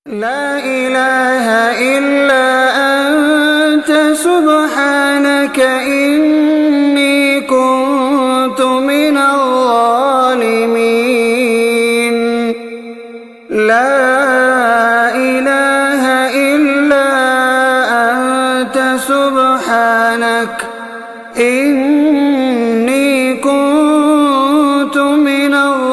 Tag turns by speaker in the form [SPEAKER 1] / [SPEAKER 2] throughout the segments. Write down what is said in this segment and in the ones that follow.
[SPEAKER 1] لا إله إلا أنت سبحانك إني كنت من الظالمين. لا إله إلا أنت سبحانك إني كنت من الظالمين.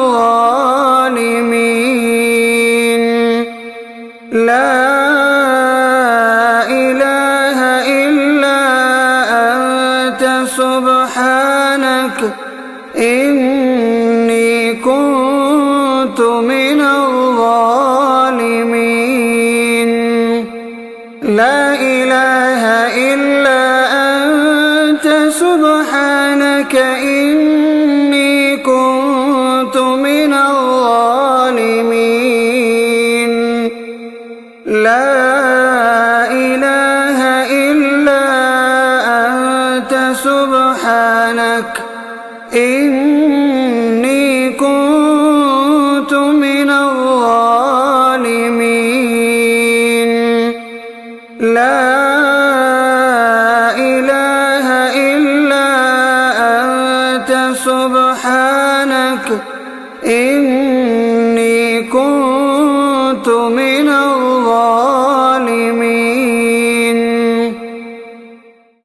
[SPEAKER 1] لا إله إلا أنت سبحانك إني كنت من الظالمين. لا إله إلا أنت سبحانك إني كنت من الظالمين. لا إله إلا أنت سبحانك إني كنت من الظالمين. لا إله إلا أنت سبحانك إني كنت من الظالمين.